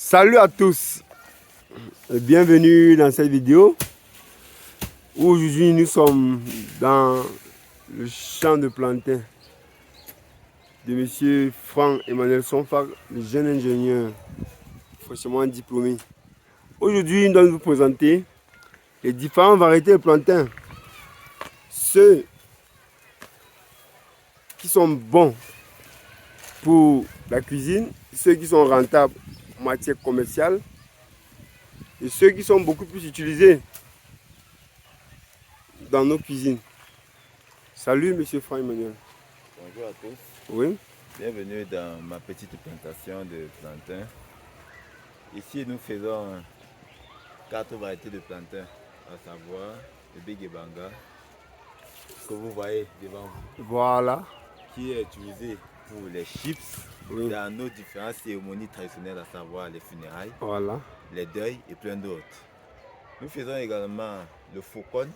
Salut à tous et bienvenue dans cette vidéo. Aujourd'hui nous sommes dans le champ de plantain de monsieur Franck-Emmanuel Sonfak, le jeune ingénieur fraîchement diplômé. Aujourd'hui nous allons vous présenter les différentes variétés de plantains. Ceux qui sont bons pour la cuisine, ceux qui sont rentables en matière commerciale et ceux qui sont beaucoup plus utilisés dans nos cuisines. Salut monsieur Franck-Emmanuel. Bonjour à tous. Oui. Bienvenue dans ma petite plantation de plantains. Ici nous faisons 4 variétés de plantains, à savoir le Big Ebanga, que vous voyez devant vous, Voilà. qui est utilisé pour les chips Oui. dans nos différentes cérémonies traditionnelles, à savoir les funérailles, Voilà. les deuils et plein d'autres. Nous faisons également le faucon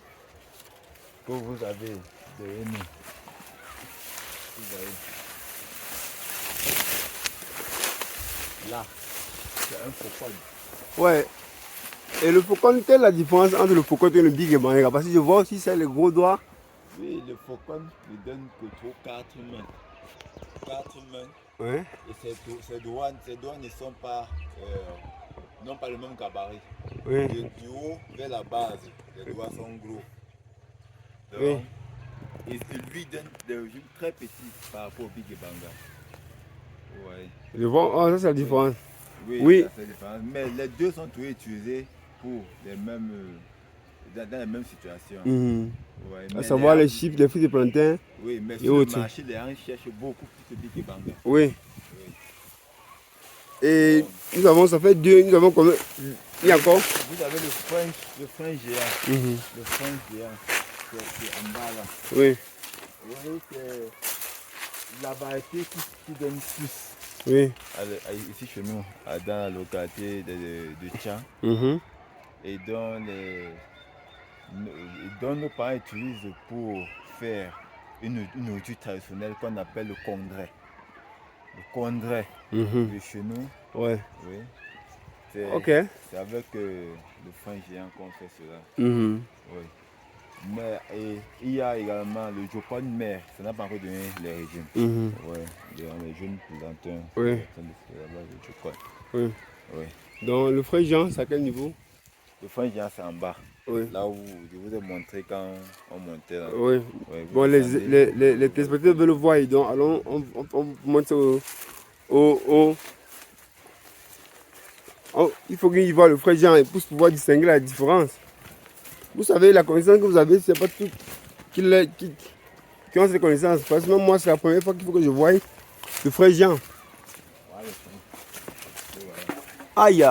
que vous avez derrière nous. Vous voyez. Là, c'est un faucon. Ouais. Et le faucon, quelle est la différence entre le faucon et le Big Ebanga? Parce que je vois aussi c'est les gros doigts. Oui, le faucon ne donne que trop 4 mains. 4 mains. Ouais. Et ces doigts ne sont pas, n'ont pas le même gabarit. Oui. Du haut vers la base, les doigts sont gros. Donc, Oui. il lui donne des régimes très petits par rapport au Big Ebanga. Ouais. Je vois, oh, ça c'est la différence. Oui, Oui. c'est différent. Mais les deux sont tous utilisés pour les mêmes, dans les mêmes situations. Ouais, À mais savoir les chips, les fruits de plantain. oui, mais et sur le autres. marché, les gens cherchent beaucoup plus le Big Ebanga. Oui. Oui. Et nous avons, ça fait deux, nous avons combien? Il y a encore? Vous avez le frein géant. Le frein géant, c'est en bas là. Oui. Vous voyez, c'est la variété qui donne plus. Oui. Ici chez nous, dans la localité de Tchang, et dont nos parents utilisent pour faire une nourriture traditionnelle qu'on appelle le condré. Le condré de chez nous. Ouais. Oui. C'est avec le frein géant qu'on fait cela. Oui. Mais il y a également le jocon mère, ça n'a pas encore donné les régimes. Oui. Les jeunes plantains. Oui. Le jocon. Oui. Oui. Donc le frère Jean, c'est à quel niveau? Le frein géant, c'est en bas. Oui. Là où je vous ai montré quand on montait là. Oui. Oui, Bon, les téléspectateurs veulent le voir, donc allons, on monte il faut qu'ils voient le frère Jean pour pouvoir distinguer la différence. Vous savez, la connaissance que vous avez, c'est pas tout qui ont cette connaissance. Parce que même moi, c'est la première fois qu'il faut que je voie le frère Jean. Aïe,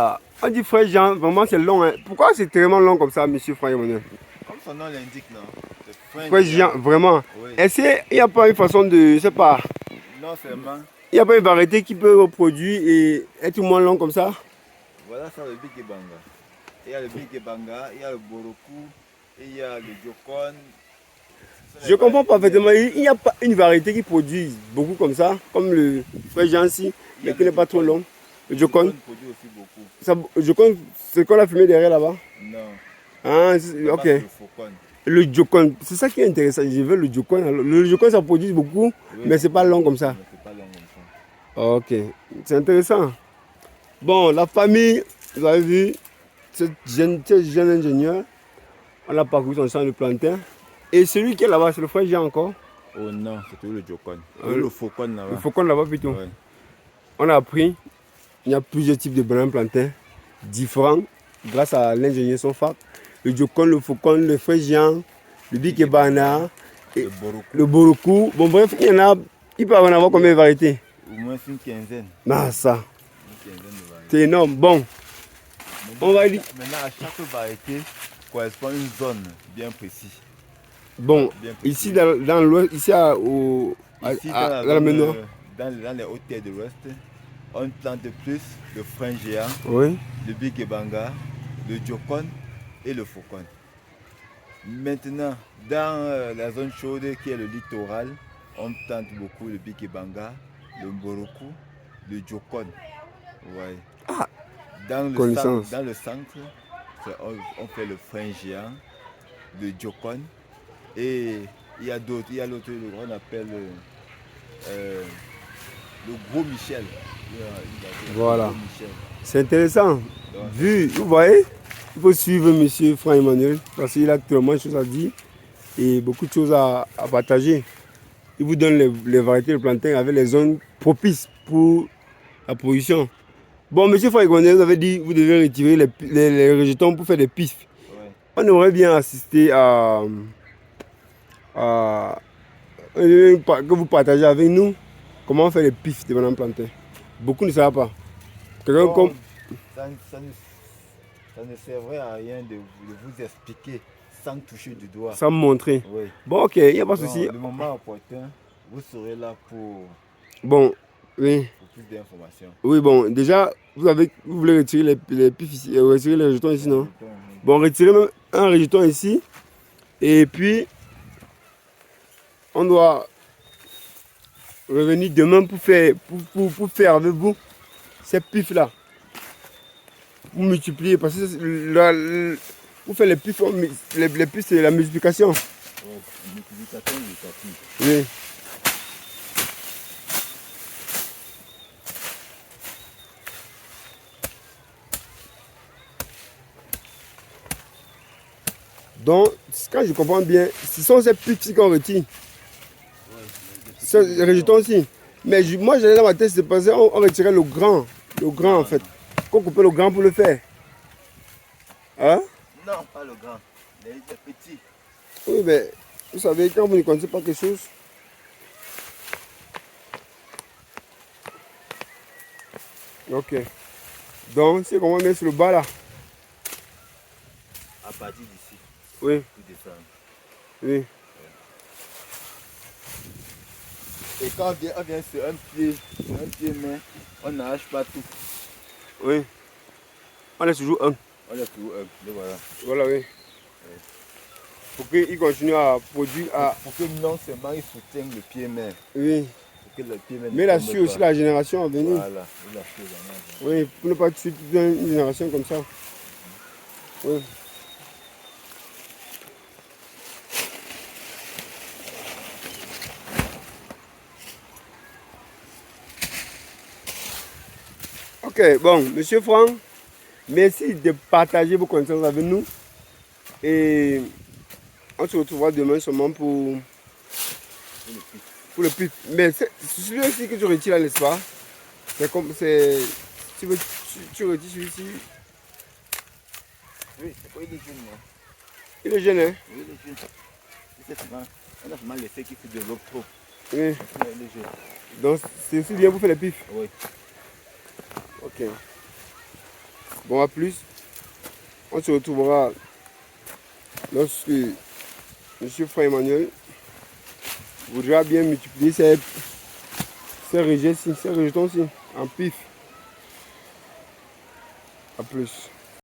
on dit frère Jean, vraiment c'est long. Hein. Pourquoi c'est tellement long comme ça, monsieur Franck-Emmanuel? Comme son nom l'indique, non? Frère Jean, vraiment. Oui. Est-ce qu'il n'y a pas une façon de, je sais pas, Non seulement. il n'y a pas une variété qui peut reproduire et être moins long comme ça? Voilà ça le Big Ebanga. Il y a le Big Ebanga, il y a le Boroku, il y a le Jocon. Je comprends parfaitement. Il n'y a pas une variété qui produit beaucoup comme ça, comme le frère Jean ici, mais qui n'est pas trop long. Le Jocon. Produit aussi beaucoup. Le Jocon, c'est qu'on a fumé derrière là-bas? Non. Ah, ok. Le faucon. Le Jocon, c'est ça qui est intéressant. Je veux le Jocon. Le Jocon, ça produit beaucoup, Oui, mais c'est pas long comme ça. C'est pas long comme ça. Ok, c'est intéressant. Bon, la famille, vous avez vu, ce jeune ingénieur, on a parcouru son champ de plantain. Et celui qui est là-bas, c'est le frère Jean encore. Oh non, c'est le Jocon. Le faucon là-bas. Le faucon là-bas plutôt. Ouais. On a appris, il y a plusieurs types de bananes plantains différents grâce à l'ingénieur Sonfak. Le Jocon, le faucon, le frère Jean, le Big Ebanga, le Boroku. Bon bref, il peut y en avoir combien de variétés? Au moins une quinzaine. Ah ça, Une quinzaine de variétés. c'est énorme. Bon, on va dire. Maintenant, à chaque variété correspond à une zone bien précise. Bon, Bien précis. ici dans l'ouest, ici dans la Ménoire. Dans les hautes terres de l'ouest, on plante plus le frein géant, Oui. le Big Ebanga, le Jocon et le faucon. Maintenant, dans la zone chaude qui est le littoral, on plante beaucoup le Big Ebanga, le Mboroku, le Jocon. Ouais. Ah, connaissance. Dans le centre, on fait le frein géant, le Jocon. Et il y a d'autres, il y a l'autre qu'on appelle le gros Michel. Voilà. Le gros Michel. C'est intéressant. Donc, Vous voyez, il faut suivre M. Franck Emmanuel parce qu'il a tellement de choses à dire et beaucoup de choses à partager. Il vous donne les variétés de plantains avec les zones propices pour la production. Bon, M. Franck Emmanuel, vous avez dit que vous devez retirer les rejetons pour faire des pifs. ouais. On aimerait bien assister que vous partagez avec nous comment on fait les pifs de bananes plantains. Beaucoup ne savent pas. Bon, ça ne servait à rien de vous expliquer sans toucher du doigt. Sans me montrer. Oui. Bon, ok, il n'y a pas de souci. Le moment opportun, vous serez là pour Bon, oui. pour plus d'informations. Oui, bon, déjà, vous voulez retirer les pifs ici, retirer les rejetons ici, non? Bon, retirez même un rejeton ici. Et puis, on doit revenir demain pour faire avec vous ces pifs-là. Vous multipliez, parce que vous faites les pifs, les pifs, c'est la multiplication. Oui, multiplication du tapis. Oui. Donc, quand je comprends bien, ce sont ces pifs qu'on retire. Les rejetons aussi. Mais moi, j'allais dans ma tête, c'est parce qu'on retirait le grand en fait. Qu'on coupait le grand pour le faire. Hein? Non, pas le grand, les petits. Oui, mais vous savez, quand vous ne connaissez pas quelque chose, ok. Donc, c'est comment mettre sur le bas là. À partir d'ici, Oui, tout descendre. oui. Et quand on vient sur un pied main, on n'arrache pas tout. Oui. On est toujours un. On est toujours un, donc voilà. Voilà, oui. Pour qu'il continue à produire. Pour que non seulement il soutienne le pied main. Oui. Pour que le pied main Mais il assure aussi la génération à venir. Voilà, il assure la main. Oui, pour ne pas tuer toute une génération comme ça. Oui. Ok, bon, Monsieur Franck, merci de partager vos connaissances avec nous. Et on se retrouvera demain seulement pour le pif. Mais c'est celui-ci que tu retires là, n'est-ce pas? C'est comme c'est. Tu retires celui-ci. Oui, c'est quoi, il est jeune, moi. Il est jeune, hein? Oui, il est jeune. On a seulement laissé qu'il se développe trop. Oui. Il est jeune. Donc c'est aussi bien pour faire les pifs. Oui. Ok. Bon, à plus. On se retrouvera lorsque M. Franck Emmanuel voudra bien multiplier ces rejetons-ci en pif. À plus.